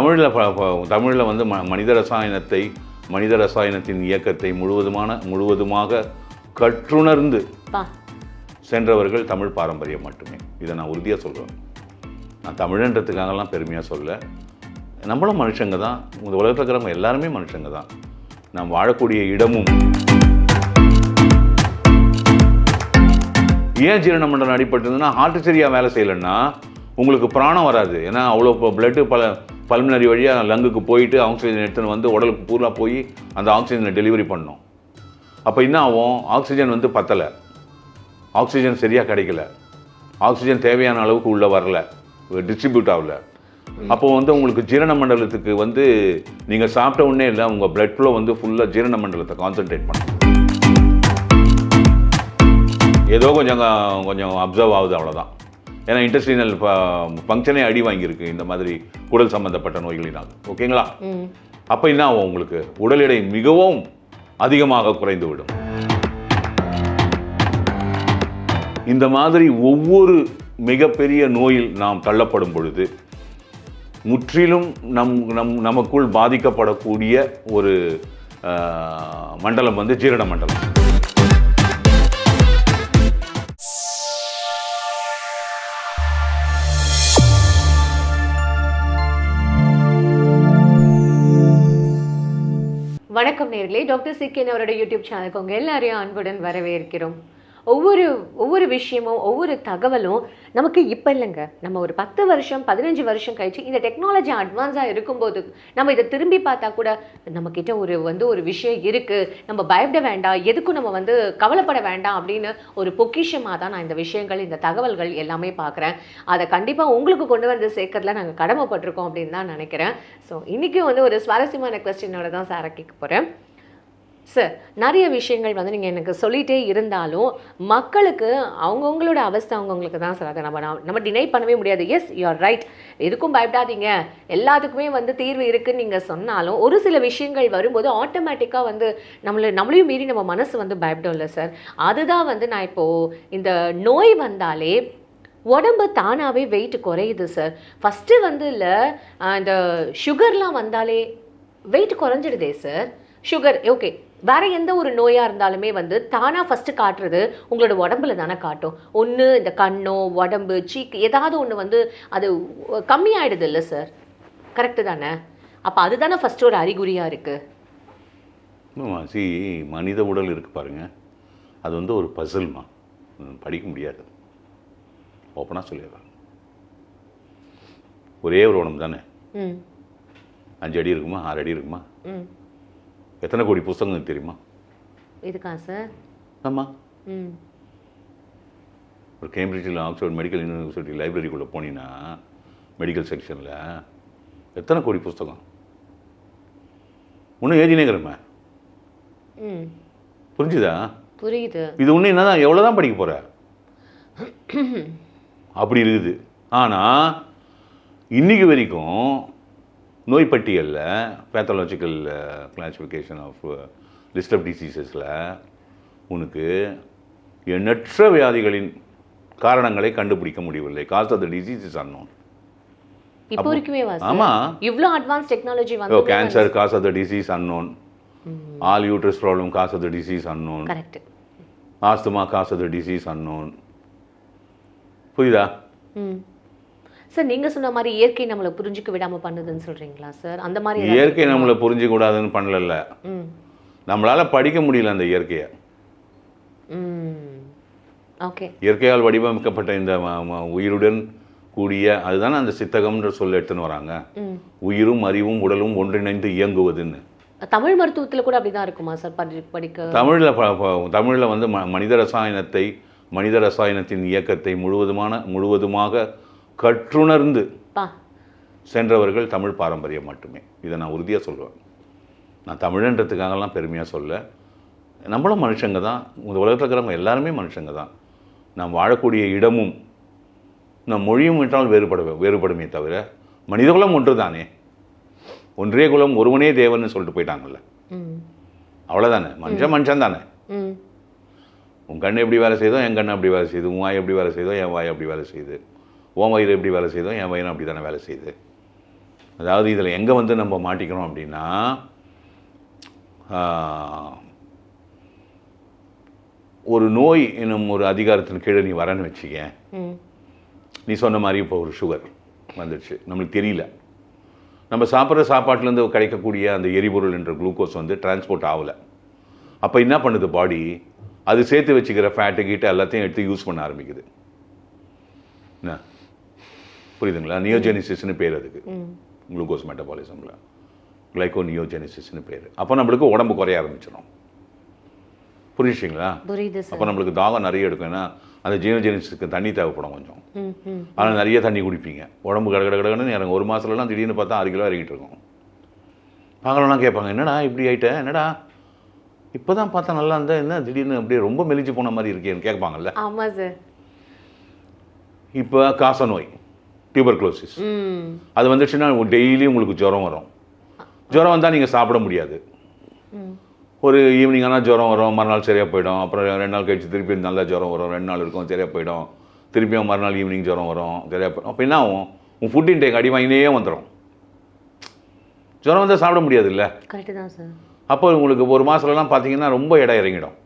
தமிழில் வந்து மனித ரசாயனத்தின் இயக்கத்தை முழுவதுமாக கற்றுணர்ந்து சென்றவர்கள் தமிழ் பாரம்பரியம் மட்டுமே. இதை நான் உறுதியாக சொல்லுவேன். நான் தமிழன்றதுக்காகலாம் பெருமையாக சொல்ல. நம்மளும் மனுஷங்க தான், இந்த உலகத்தில் இருக்கிறவங்க எல்லாருமே மனுஷங்க தான். நாம் வாழக்கூடிய இடமும் ஏன் ஜீரண மண்டலம் அடிபட்டதுன்னா, ஹார்ட் சரியாக வேலை செய்யலைன்னா உங்களுக்கு பிராணம் வராது. ஏன்னா அவ்வளோ பிளட்டு பல்மினரி வழியாக லங்குக்கு போயிட்டு ஆக்சிஜன் எடுத்துன்னு வந்து உடலுக்கு பூரா போய் அந்த ஆக்சிஜனை டெலிவரி பண்ணோம். அப்போ என்ன ஆகும்? ஆக்சிஜன் வந்து பத்தலை, ஆக்சிஜன் சரியாக கிடைக்கல, ஆக்சிஜன் தேவையான அளவுக்கு உள்ளே வரல, டிஸ்ட்ரிபியூட் ஆகல. அப்போ வந்து உங்களுக்கு ஜீரண மண்டலத்துக்கு வந்து நீங்கள் சாப்பிட்ட உடனே இல்லை, உங்கள் பிளட் ஃப்ளோ வந்து ஃபுல்லாக ஜீரண மண்டலத்தை கான்சென்ட்ரேட் பண்ணும். ஏதோ கொஞ்சம் அப்சர்வ் ஆகுது, அவ்வளோதான். ஏன்னா இன்டெஸ்டினல் ஃபங்க்ஷனே அடி வாங்கியிருக்கு இந்த மாதிரி குடல் சம்மந்தப்பட்ட நோய்களினால். ஓகேங்களா? அப்போ என்ன ஆகும்? உங்களுக்கு உடல் எடை மிகவும் அதிகமாக குறைந்து விடும். இந்த மாதிரி ஒவ்வொரு மிகப்பெரிய நோயில் நாம் தள்ளப்படும் பொழுது முற்றிலும் நமக்குள் பாதிக்கப்படக்கூடிய ஒரு மண்டலம் வந்து ஜீரண மண்டலம். வணக்கம் நேயர்களே, டாக்டர் சிக்கேன் அவரோட யூடியூப் சேனலுக்கு உங்கள் எல்லாரையும் அன்புடன் வரவேற்கிறோம். ஒவ்வொரு விஷயமும் ஒவ்வொரு தகவலும் நமக்கு இப்போ இல்லைங்க, நம்ம ஒரு 10 வருஷம் 15 வருஷம் கழிச்சு இந்த டெக்னாலஜி அட்வான்ஸாக இருக்கும்போது நம்ம இதை திரும்பி பார்த்தா கூட நம்மக்கிட்ட ஒரு விஷயம் இருக்குது, நம்ம பயப்பட வேண்டாம், எதுக்கும் நம்ம கவலைப்பட வேண்டாம் அப்படின்னு ஒரு பொக்கிஷமாக தான் நான் இந்த விஷயங்கள், இந்த தகவல்கள் எல்லாமே பார்க்குறேன். அதை கண்டிப்பாக உங்களுக்கு கொண்டு வந்து சேர்க்கறதுல நாங்கள் கடமைப்பட்டிருக்கோம் அப்படின்னு தான் நினைக்கிறேன். ஸோ இன்றைக்கும் ஒரு சுவாரஸ்யமான கொஸ்டினோட தான் சாரை கேட்க போகிறேன். சார், நிறைய விஷயங்கள் நீங்கள் எனக்கு சொல்லிகிட்டே இருந்தாலும் மக்களுக்கு அவங்கவுங்களோட அவஸ்தை அவங்கவுங்களுக்கு தான் சார். அதை நம்ம டினை பண்ணவே முடியாது. எஸ், யூ ஆர் ரைட், எதுக்கும் பயப்படாதீங்க, எல்லாத்துக்குமே தீர்வு இருக்குன்னு நீங்கள் சொன்னாலும் ஒரு சில விஷயங்கள் வரும்போது ஆட்டோமேட்டிக்காக நம்மளையும் மீறி நம்ம மனசு பயப்படும் இல்லை சார். அதுதான் நான் இப்போது இந்த நோய் வந்தாலே உடம்பு தானாகவே வெயிட் குறையுது சார். ஃபஸ்ட்டு இல்லை, இந்த சுகர்லாம் வந்தாலே வெயிட் குறைஞ்சிடுதே சார். சுகர் ஓகே, வேற எந்த ஒரு நோயாக இருந்தாலுமே தானாக ஃபஸ்ட்டு காட்டுறது உங்களோட உடம்புல தானே காட்டும். ஒன்று இந்த கண்ணோ உடம்பு சீக்கு ஏதாவது ஒன்று அது கம்மியாயிடுது இல்லை சார், கரெக்டு தானே? அப்போ அதுதானே ஃபஸ்ட்டு ஒரு அறிகுறியாக இருக்குது. மனித உடல் இருக்குது பாருங்க, அது ஒரு பசில்மா, படிக்க முடியாது. ஓப்பனாக சொல்லிடுறாங்க. ஒரே ஒரு உடம்பு தானே, 5 அடி இருக்குமா, 6 அடி இருக்குமா, எத்தனை கோடி புத்தகங்கள் தெரியுமா? இருக்கா சார்? ஆமாம். ஒரு கேம்பிரிட்ஜில் ஆக்ஸ்ஃபோர்ட் மெடிக்கல் யூனிவர்சிட்டி லைப்ரரிக்குள்ளே போனீங்கன்னா மெடிக்கல் செக்ஷனில் எத்தனை கோடி புத்தகம் ஒன்றும் எழுதினேங்கிறமே. புரிஞ்சுதா? புரியுது. இது ஒன்று என்ன தான், எவ்வளோ தான் படிக்க போகிற அப்படி இருக்குது. ஆனால் இன்றைக்கி வரைக்கும் நோய் பட்டியலில் pathological classification of list of டிசீசஸில் உனக்கு எண்ணற்ற வியாதிகளின் காரணங்களை கண்டுபிடிக்க முடியவில்லை. Cause of the disease is unknown. இப்போ வரைக்குமே ஆமாம், இவ்வளோ advance technology cancer cause of the disease unknown, all uterus problem cause of the disease unknown, correct, asthma cause of the disease unknown. புரியுதா சார்? நீங்கள் சொன்ன மாதிரி இயற்கை நம்மளை புரிஞ்சுக்க விடாமல் பண்ணுதுன்னு சொல்கிறீங்களா சார்? அந்த மாதிரி இயற்கை நம்மளை புரிஞ்சிக்க கூடாதுன்னு பண்ணல, நம்மளால் படிக்க முடியல அந்த இயற்கையை. ஓகே, இயற்கையால் வடிவமைக்கப்பட்ட இந்த உயிருடன் கூடிய அதுதானே அந்த சித்தகம்ன்ற சொல்ல எடுத்துன்னு வராங்க. உயிரும் அறிவும் உடலும் ஒன்றிணைந்து இயங்குவதுன்னு. தமிழ் மருத்துவத்தில் கூட அப்படிதான் இருக்குமா சார் படிக்க? தமிழில் மனித ரசாயனத்தின் இயக்கத்தை முழுவதுமாக கற்றுணர்ந்து சென்றவர்கள் தமிழ் பாரம்பரியம் மட்டுமே. இதை நான் உறுதியாக சொல்லுவேன். நான் தமிழன்றதுக்காகலாம் பெருமையாக சொல்ல. நம்மளும் மனுஷங்க தான், இந்த உலகத்தில் இருக்கிறவங்க எல்லாருமே மனுஷங்க தான். நாம் வாழக்கூடிய இடமும் நம் மொழியும் விட்டால் வேறுபடுமே தவிர மனிதகுலம் ஒன்று தானே. ஒன்றே குலம் ஒருவனே தேவன்னு சொல்லிட்டு போயிட்டாங்கல்ல, அவ்வளோதானே. மனுஷன் தானே. உன் கண் எப்படி வேலை செய்தோ என் கண் அப்படி வேலை செய்யுது, உன் வாய் எப்படி வேலை செய்தோ என் வாய் அப்படி வேலை செய்யுது, உன் வயிறு எப்படி வேலை செய்தோ என் வயிறு அப்படி தானே வேலை செய்யுது. அதாவது இதில் எங்கே வந்து நம்ம மாட்டிக்கிறோம் அப்படின்னா, ஒரு நோய் என்னும் ஒரு அதிகாரத்தின் கீழே நீ வரன்னு வச்சுக்க, நீ சொன்ன மாதிரி இப்போ ஒரு சுகர் வந்துடுச்சு, நம்மளுக்கு தெரியல. நம்ம சாப்பிட்ற சாப்பாட்டிலேருந்து கிடைக்கக்கூடிய அந்த எரிபொருள் என்ற குளுக்கோஸ் வந்து டிரான்ஸ்போர்ட் ஆகலை. அப்போ என்ன பண்ணுது பாடி, அது சேர்த்து வச்சுக்கிற ஃபேட்டு கீட்டு எல்லாத்தையும் எடுத்து யூஸ் பண்ண ஆரம்பிக்குது. என்ன புரியுதுங்களா? நியோஜெனிசிஸ்னு பேர் அதுக்கு, குளுக்கோஸ் மெட்டபாலிசமில் கிளைகோ நியோஜெனிசிஸ்னு பேர். அப்போ நம்மளுக்கு உடம்பு குறைய ஆரம்பிச்சிடும். புரிஞ்சுங்களா? அப்போ நம்மளுக்கு தாகம் நிறைய எடுக்கும். ஏன்னா அந்த ஜீனோஜெனிசிஸ்க்கு தண்ணி தேவைப்படும் கொஞ்சம். ஆனால் நிறைய தண்ணி குடிப்பீங்க, உடம்பு கடகடன்னு இறங்கும். ஒரு மாதத்துலலாம் திடீர்னு பார்த்தா 6 கிலோ இறங்கிட்டு இருக்கும். பகலெல்லாம் கேட்பாங்க, என்னடா இப்படி ஆகிட்டேன், என்னடா இப்போ தான் பார்த்தா நல்லா இருந்தால் என்ன திடீர்னு அப்படியே ரொம்ப மெலிஞ்சு போன மாதிரி இருக்கேன்னு கேட்பாங்கல்ல. ஆமாம் சார். இப்போ காச நோய், டியூபர்குலோசிஸ், அது வந்துச்சுன்னா டெய்லி உங்களுக்கு ஜுரம் வரும். ஜுரம் வந்தால் நீங்கள் சாப்பிட முடியாது. ஒரு ஈவினிங் ஆனால் ஜுரம் வரும், மறுநாள் சரியாக போயிடும். அப்புறம் 2 நாள் கழிச்சு திருப்பி நல்லா ஜுரம் வரும், 2 நாள் இருக்கும், சரியாக போயிடும். திருப்பியும் மறுநாள் ஈவினிங் ஜுரம் வரும், சரியாக போயிடும். அப்போ என்ன ஆகும், உன் ஃபுட் இன்டேக் அடி வாங்கினே வந்துடும். ஜுரம் வந்தால் சாப்பிட முடியாது இல்லை? கரெக்டு தான் சார். அப்போ உங்களுக்கு ஒரு மாதத்துலலாம் பார்த்தீங்கன்னா ரொம்ப இடம் இறங்கிடும்.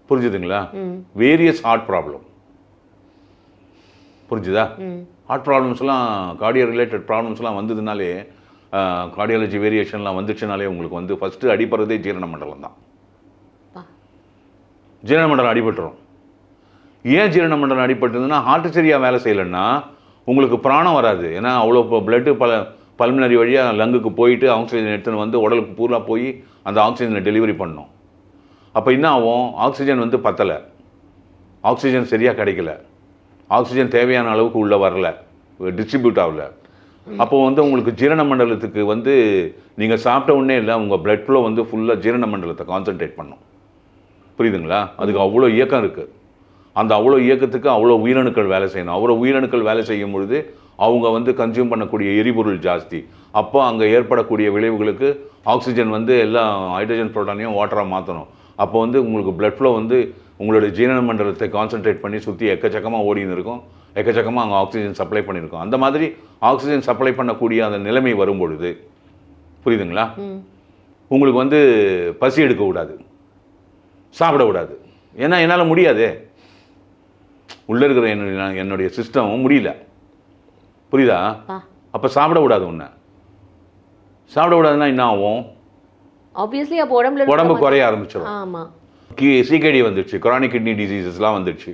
புரிஞ்சுதுங்களா? வேரியஸ் ஹார்ட் ப்ராப்ளம், புரிஞ்சுதா? ஹார்ட் ப்ராப்ளம்ஸ்லாம், கார்டியோ ரிலேட்டட் ப்ராப்ளம்ஸ்லாம் வந்ததுனாலே, கார்டியாலஜி வேரியேஷன்லாம் வந்துச்சுனாலே உங்களுக்கு வந்து ஃபஸ்ட்டு அடிப்படுறதே ஜீரண மண்டலம் தான். ஜீரண மண்டலம் அடிபட்டுரும். ஏன் ஜீரண மண்டலம் அடிபட்டுதுன்னா, ஹார்ட் சரியாக வேலை செய்யலைன்னா உங்களுக்கு பிராணம் வராது. ஏன்னா அவ்வளோ பிளட்டு பல்மினரி வழியாக லங்குக்கு போயிட்டு ஆக்சிஜன் எடுத்துன்னு வந்து உடலுக்கு பூரா போய் அந்த ஆக்சிஜனை டெலிவரி பண்ணணும். அப்போ என்ன ஆகும், ஆக்சிஜன் வந்து பத்தலை, ஆக்சிஜன் சரியாக கிடைக்கல, ஆக்சிஜன் தேவையான அளவுக்கு உள்ளே வரல, டிஸ்ட்ரிபியூட் ஆகலை. அப்போது வந்து உங்களுக்கு ஜீரண மண்டலத்துக்கு வந்து நீங்கள் சாப்பிட்ட உடனே இல்லை, உங்கள் பிளட் ஃப்ளோ வந்து ஃபுல்லாக ஜீரண மண்டலத்தை கான்சன்ட்ரேட் பண்ணும். புரியுதுங்களா? அதுக்கு அவ்வளோ இயக்கம் இருக்குது. அந்த அவ்வளோ இயக்கத்துக்கு அவ்வளோ உயிரணுக்கள் வேலை செய்யணும். அவ்வளோ உயிரணுக்கள் வேலை செய்யும் பொழுது அவங்க வந்து கன்சியூம் பண்ணக்கூடிய எரிபொருள் ஜாஸ்தி. அப்போ அங்கே ஏற்படக்கூடிய விளைவுகளுக்கு ஆக்சிஜன் வந்து எல்லாம் ஹைட்ரஜன் புரோட்டானையும் வாட்டராக மாற்றணும். அப்போ வந்து உங்களுக்கு பிளட் ஃப்ளோ வந்து உங்களுடைய ஜீரண மண்டலத்தை கான்சன்ட்ரேட் பண்ணி சுற்றி எக்கச்சக்கமாக ஓடின்னு இருக்கும், எக்கச்சக்கமாக அங்கே ஆக்சிஜன் சப்ளை பண்ணியிருக்கோம். அந்த மாதிரி ஆக்சிஜன் சப்ளை பண்ணக்கூடிய அந்த நிலைமை வரும்பொழுது, புரியுதுங்களா, உங்களுக்கு வந்து பசி எடுக்கக்கூடாது, சாப்பிடக்கூடாது. ஏன்னா என்னால் முடியாது, உள்ளே இருக்கிற என்னுடைய சிஸ்டம் முடியல. புரியுதா? அப்போ சாப்பிடக்கூடாது. ஒன்று சாப்பிடக்கூடாதுன்னா என்ன ஆகும், ஆப்வியஸ்லி அப்போ உடம்பு குறைய ஆரம்பிச்சிடும். ஆமாம், சிகேடி வந்துடுச்சு, கிரானிக் கிட்னி டிசீசஸ்லாம் வந்துடுச்சு,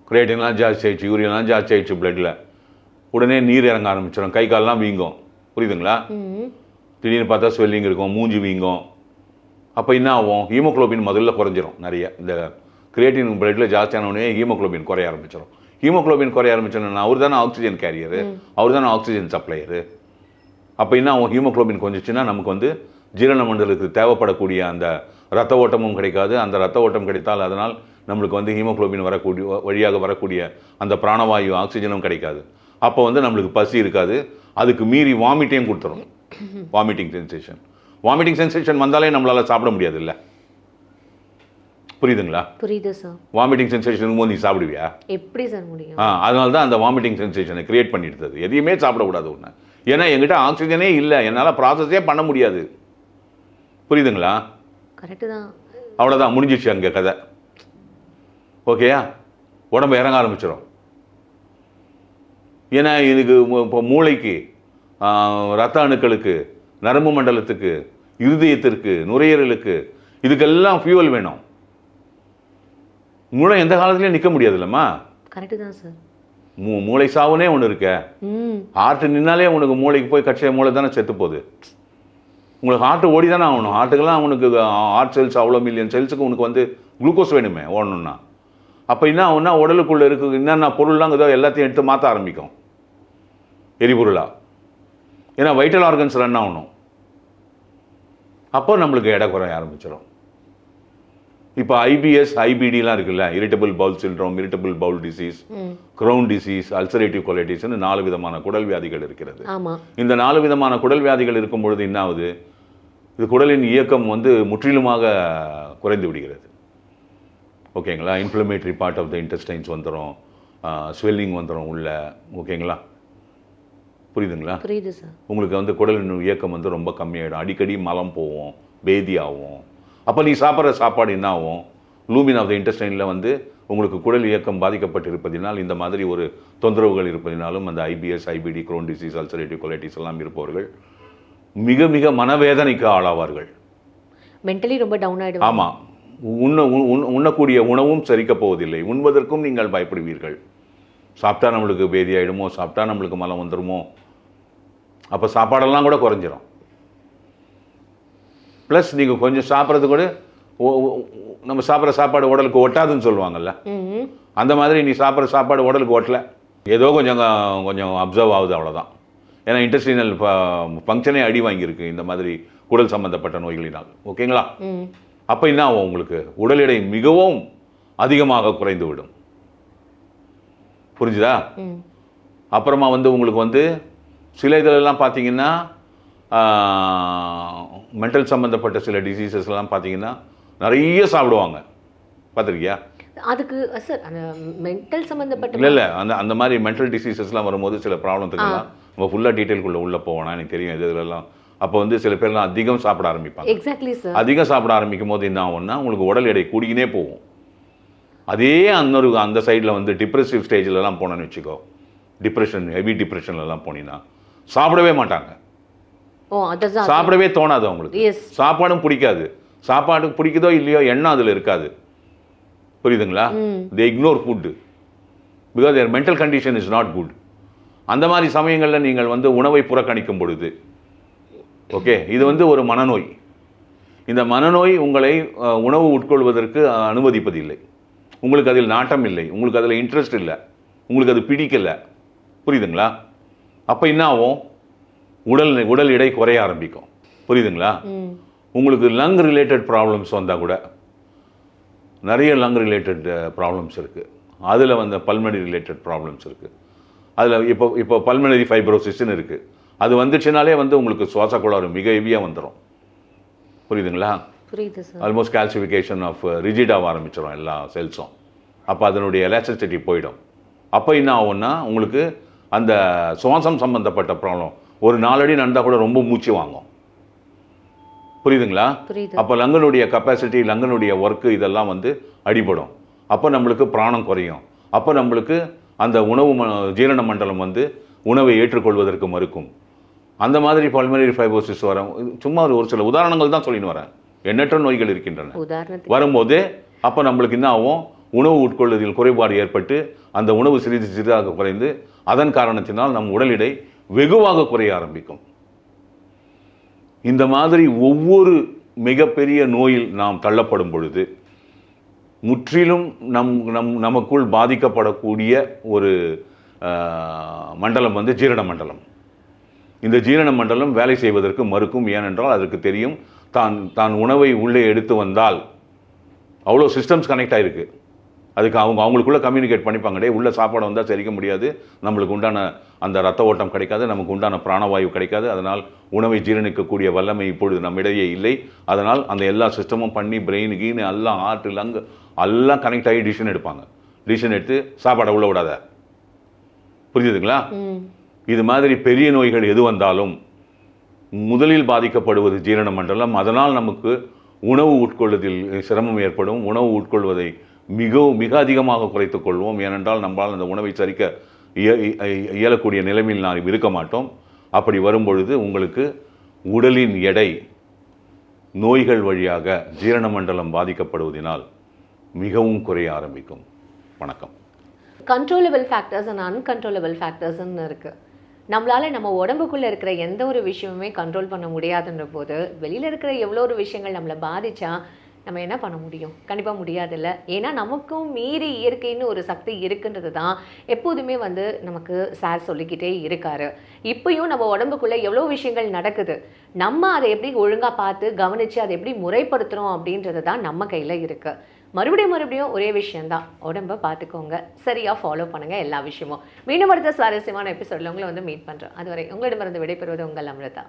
கிரியேட்டின்லாம் ஜாஸ்தி ஆயிடுச்சு, யூரின்லாம் ஜாஸ்தி ஆயிடுச்சு பிளட்டில். உடனே நீர் இறங்க ஆரம்பிச்சிடும், கை கால்லாம் வீங்கும். புரியுதுங்களா? திடீர்னு பார்த்தா ஸ்வெல்லிங் இருக்கும், மூஞ்சி வீங்கும். அப்போ என்ன ஆகும், ஹீமோக்ளோபின் முதல்ல குறைஞ்சிரும். நிறைய இந்த கிரியேட்டின் பிளட்டில் ஜாஸ்தியானவனே ஹீமோக்ளோபின் குறைய ஆரம்பிச்சிடும். ஹீமோக்ளோபின் குறைய ஆரம்பிச்சோன்னா அவர் தானே ஆக்சிஜன் கேரியரு, அவர் தானே ஆக்சிஜன் சப்ளையரு. அப்போ என்ன ஆகும், ஹீமோக்ளோபின் கொஞ்சிச்சுன்னா நமக்கு வந்து ஜீரண மண்டலத்துக்கு தேவைப்படக்கூடிய அந்த ரத்த ஓட்டமும் கிடைக்காது. அந்த ரத்த ஓட்டம் கிடைத்தால் அதனால் நம்மளுக்கு வந்து ஹீமோக்ளோபின் வழியாக வரக்கூடிய அந்த பிராணவாயு ஆக்சிஜனும் கிடைக்காது. அப்போ வந்து நம்மளுக்கு பசி இருக்காது, அதுக்கு மீறி வாமிட்டையும் கொடுத்துரும், வாமிட்டிங் சென்சேஷன். வாமிட்டிங் சென்சேஷன் வந்தாலே நம்மளால் சாப்பிட முடியாது இல்லை? புரியுதுங்களா? புரியுது சார். வாமிட்டிங் சென்சேஷன் போது நீ சாப்பிடுவியா? எப்படி சார் முடியும்? அதனால தான் அந்த வாமிட்டிங் சென்சேஷனை கிரியேட் பண்ணிடுது. எதையுமே சாப்பிடக்கூடாது ஒன்று. ஏன்னா எங்கிட்ட ஆக்சிஜனே இல்லை, என்னால் ப்ராசஸே பண்ண முடியாது. புரியுதுங்களா? கரெக்டு தான். அவ்வளோதான், முடிஞ்சிச்சு அங்கே கதை. ஓகேயா? உடம்பு இறங்க ஆரம்பிச்சிடும். ஏன்னா இதுக்கு இப்போ மூளைக்கு, ரத்த அணுக்களுக்கு, நரம்பு மண்டலத்துக்கு, இருதயத்திற்கு, நுரையீரலுக்கு, இதுக்கெல்லாம் ஃபியூவல் வேணும். மூளை எந்த காலத்துலையும் நிற்க முடியாது இல்லைம்மா? கரெக்டு தான் சார். மூளை சாவுனே ஒன்று இருக்க, ஹார்ட்டு நின்னாலே உனக்கு மூளைக்கு போய் கட்சிய மூளை தானே செத்து போகுது. உங்களுக்கு ஹார்ட்டு ஓடி தானே ஆகணும். ஹார்ட்டுக்கெல்லாம் உனக்கு ஹார்ட் செல்ஸ் அவ்வளோ மில்லியன் செல்ஸுக்கு உனக்கு வந்து குளுக்கோஸ் வேணுமே ஓடணும்னா. அப்போ என்ன ஆகுன்னா, உடலுக்குள்ளே இருக்குது என்னென்ன பொருள்லாம் இதோ எல்லாத்தையும் எடுத்து மாற்ற ஆரம்பிக்கும் எரிபொருளாக. ஏன்னா வைட்டல் ஆர்கன்ஸ் ரன் ஆகணும். அப்போ நம்மளுக்கு எடை குறைய ஆரம்பிச்சிடும். இப்போ ஐபிஎஸ், ஐபிடிலாம் இருக்குல்ல, irritable bowel syndrome, irritable bowel disease, Crohn disease, ulcerative கொலைட்டிஸ்னு 4 விதமான குடல் வியாதிகள் இருக்கிறது. இந்த 4 விதமான குடல் வியாதிகள் இருக்கும் பொழுது என்ன ஆகுது, இது குடலின் இயக்கம் வந்து முற்றிலுமாக குறைந்து விடுகிறது. ஓகேங்களா? Inflammatory part of the intestines வந்துடும், ஸ்வெல்லிங் வந்துடும் உள்ள. ஓகேங்களா? புரியுதுங்களா? புரியுது சார். உங்களுக்கு வந்து குடலின் இயக்கம் வந்து ரொம்ப கம்மியாயிடும். அடிக்கடி மலம் போவோம், பேதி ஆகும். அப்போ நீ சாப்பிட்ற சாப்பாடு என்ன ஆகும்? லூமின் ஆஃப் த இன்டெஸ்டைனில் வந்து உங்களுக்கு குடல் இயக்கம் பாதிக்கப்பட்டிருப்பதினால் இந்த மாதிரி ஒரு தொந்தரவுகள் இருப்பதினாலும் அந்த IPS, IPT, grown disease, ulcerative colitis எல்லாம் இருப்பவர்கள் மிக மிக மனவேதனைக்கு ஆளாவார்கள். மென்டலி ரொம்ப டவுன் ஆகிடும். ஆமாம். உண்ணக்கூடிய உணவும் செரிக்கப் போவதில்லை. உண்பதற்கும் நீங்கள் பயப்படுவீர்கள். சாப்பிட்டா நம்மளுக்கு பேதி ஆகிடுமோ, சாப்பிட்டா நம்மளுக்கு மலம் வந்துடுமோ, அப்போ சாப்பாடெல்லாம் கூட குறைஞ்சிரும். ப்ளஸ் நீங்கள் கொஞ்சம் சாப்பிட்றது கூட நம்ம சாப்பிட்ற சாப்பாடு உடலுக்கு ஒட்டாதுன்னு சொல்லுவாங்கல்ல, அந்த மாதிரி நீ சாப்பிட்ற சாப்பாடு உடலுக்கு ஒட்டலை, ஏதோ கொஞ்சம் கொஞ்சம் அப்சர்வ் ஆகுது, அவ்வளோதான். ஏன்னா இன்டெஸ்டினல் ஃபங்க்ஷனே அடி வாங்கியிருக்கு இந்த மாதிரி குடல் சம்பந்தப்பட்ட நோய்களினால். ஓகேங்களா? அப்போ என்ன ஆகும்? உங்களுக்கு உடல் எடை மிகவும் அதிகமாக குறைந்து விடும். புரிஞ்சுதா? அப்புறமா வந்து உங்களுக்கு வந்து சில இதிலெல்லாம் பார்த்தீங்கன்னா மென்டல் சம்மந்தப்பட்ட சில டிசீசஸ்லாம் பார்த்தீங்கன்னா நிறைய சாப்பிடுவாங்க. பார்த்துருக்கியா? அதுக்கு சார் அந்த மென்டல் சம்மந்தப்பட்ட இல்லை அந்த மாதிரி மென்டல் டிசீசஸ்லாம் வரும்போது சில ப்ராப்ளத்துக்கெல்லாம் நம்ம ஃபுல்லாக டீட்டெயிலுக்குள்ளே உள்ளே போவோம்னா எனக்கு தெரியும் இதெல்லாம். அப்போ வந்து சில பேர்லாம் அதிகம் சாப்பிட ஆரம்பிப்பாங்க. Exactly sir. அதிகம் சாப்பிட ஆரம்பிக்கும் போது என்ன ஆகும்னா உங்களுக்கு உடல் எடை கூடிக்கினே போகும். அதே அந்த சைடில் வந்து டிப்ரெசிவ் ஸ்டேஜிலலாம் போனோன்னு வச்சுக்கோ, டிப்ரெஷன், ஹெவி டிப்ரெஷன்லலாம் போனீங்கன்னா சாப்பிடவே மாட்டாங்க. சாப்பிடவே தோணாது அவங்களுக்கு. சாப்பாடும் பிடிக்காது. சாப்பாடு பிடிக்குதோ இல்லையோ எண்ணம் அதில் இருக்காது. புரியுதுங்களா? They ignore food because their mental condition is not good. அந்த மாதிரி சமயங்களில் நீங்கள் வந்து உணவை புறக்கணிக்கும் பொழுது, ஓகே, இது வந்து ஒரு மனநோய். இந்த மனநோய் உங்களை உணவு உட்கொள்வதற்கு அனுமதிப்பதில்லை. உங்களுக்கு அதில் நாட்டம் இல்லை, உங்களுக்கு அதில் இன்ட்ரெஸ்ட் இல்லை, உங்களுக்கு அது பிடிக்கலை. புரியுதுங்களா? அப்போ என்ன ஆகும்? உடல் எடை குறைய ஆரம்பிக்கும். புரியுதுங்களா? உங்களுக்கு லங் ரிலேட்டட் ப்ராப்ளம்ஸ் வந்தால் கூட நிறைய லங் ரிலேட்டட் ப்ராப்ளம்ஸ் இருக்குது. அதில் வந்து பல்மனரி ரிலேட்டட் ப்ராப்ளம்ஸ் இருக்குது. அதில் இப்போ பல்மனரி ஃபைப்ரோசிஸ்ன்னு இருக்குது. அது வந்துச்சுனாலே வந்து உங்களுக்கு சுவாச கோளாறு மிக ஹெவியாக வந்துடும். புரியுதுங்களா? புரியுது சார். ஆல்மோஸ்ட் கால்சிஃபிகேஷன் ஆஃப் ரிஜிடாக ஆரம்பிச்சிடும் எல்லா செல்ஸும். அப்போ அதனுடைய எலாஸ்டிசிட்டி போயிடும். அப்போ என்ன ஆகும்னா உங்களுக்கு அந்த சுவாசம் சம்பந்தப்பட்ட ப்ராப்ளம், ஒரு 4 அடி நடந்தால் கூட ரொம்ப மூச்சு வாங்கும். புரியுதுங்களா? அப்போ லங்கனுடைய கெப்பாசிட்டி, லங்கனுடைய ஒர்க்கு இதெல்லாம் வந்து அடிபடும். அப்போ நம்மளுக்கு பிராணம் குறையும். அப்போ நம்மளுக்கு அந்த உணவு ஜீரண மண்டலம் வந்து உணவை ஏற்றுக்கொள்வதற்கு மறுக்கும். அந்த மாதிரி பல்மனரி ஃபைப்ரோசிஸ் வர சும்மா ஒரு சில உதாரணங்கள் தான் சொல்லின்னு வரேன். எண்ணற்ற நோய்கள் இருக்கின்றன. வரும்போது அப்போ நம்மளுக்கு என்ன ஆகும்? உணவு உட்கொள்வதில் குறைபாடு ஏற்பட்டு அந்த உணவு சிறிது சிறிதாக குறைந்து அதன் காரணத்தினால் நம் உடல் எடை வெகுவாக குறைய ஆரம்பிக்கும். இந்த மாதிரி ஒவ்வொரு மிகப்பெரிய நோயில் நாம் தள்ளப்படும் பொழுது முற்றிலும் நமக்குள் பாதிக்கப்படக்கூடிய ஒரு மண்டலம் வந்து ஜீரண மண்டலம். இந்த ஜீரண மண்டலம் வேலை செய்வதற்கு மறுக்கும். ஏனென்றால் அதற்கு தெரியும் தான் உணவை உள்ளே எடுத்து வந்தால் அவ்வளோ சிஸ்டம்ஸ் கனெக்ட் ஆகிருக்கு. அதுக்கு அவங்களுக்குள்ளே கம்யூனிகேட் பண்ணிப்பாங்க. டே உள்ள சாப்பாடு வந்தால் செரிக்க முடியாது, நம்மளுக்கு உண்டான அந்த ரத்த ஓட்டம் கிடைக்காது, நமக்கு உண்டான பிராணவாயு கிடைக்காது, அதனால் உணவை ஜீரணிக்கக்கூடிய வல்லமை இப்பொழுது நம்மிடையே இல்லை. அதனால் அந்த எல்லா சிஸ்டமும் பண்ணி பிரெயின் கீனு எல்லாம் ஹார்ட் லங்கு எல்லாம் கனெக்ட் ஆகி டிசிஷன் எடுப்பாங்க. டிசிஷன் எடுத்து சாப்பாடை உள்ள விடாத. புரியுதுங்களா? இது மாதிரி பெரிய நோய்கள் எது வந்தாலும் முதலில் பாதிக்கப்படுவது ஜீரண மண்டலம். அதனால் நமக்கு உணவு உட்கொள்வதில் சிரமம் ஏற்படும். உணவு உட்கொள்வதை மிக அதிகமாக குறைத்துக் கொள்வோம். ஏனென்றால் நம்மளால் அந்த உணவை சரிக்க இயலக்கூடிய நிலைமையில் நாம் இருக்க மாட்டோம். அப்படி வரும்பொழுது உங்களுக்கு உடலின் எடை நோய்கள் வழியாக ஜீரண மண்டலம் பாதிக்கப்படுவதனால் மிகவும் குறைய ஆரம்பிக்கும். வணக்கம். கண்ட்ரோலபிள் ஃபேக்டர்ஸ் அண்ட் அன்கண்ட்ரோலபிள் ஃபேக்டர்ஸ்ன்னு இருக்குது. நம்மளால் நம்ம உடம்புக்குள்ளே இருக்கிற எந்த ஒரு விஷயமுமே கண்ட்ரோல் பண்ண முடியாதுன்ற போது வெளியில் இருக்கிற எவ்வளோ ஒரு விஷயங்கள் நம்மளை பாதித்தா நம்ம என்ன பண்ண முடியும்? கண்டிப்பாக முடியாதில்ல. ஏன்னா நமக்கும் மீறி இயற்கைன்னு ஒரு சக்தி இருக்குன்றது தான் எப்போதுமே வந்து நமக்கு சார் சொல்லிக்கிட்டே இருக்காரு. இப்பயும் நம்ம உடம்புக்குள்ளே எவ்வளோ விஷயங்கள் நடக்குது, நம்ம அதை எப்படி ஒழுங்காக பார்த்து கவனித்து அதை எப்படி முறைப்படுத்துகிறோம் அப்படின்றது தான் நம்ம கையில் இருக்குது. மறுபடியும் ஒரே விஷயந்தான், உடம்பை பார்த்துக்கோங்க, சரியாக ஃபாலோ பண்ணுங்கள் எல்லா விஷயமும். மீண்டும் அடுத்த சுவாரஸ்யமான எபிசோடில் உங்களை வந்து மீட் பண்ணுறோம். அதுவரை உங்களிடமிருந்து விடைபெறுவது உங்கள் அமிர்தா.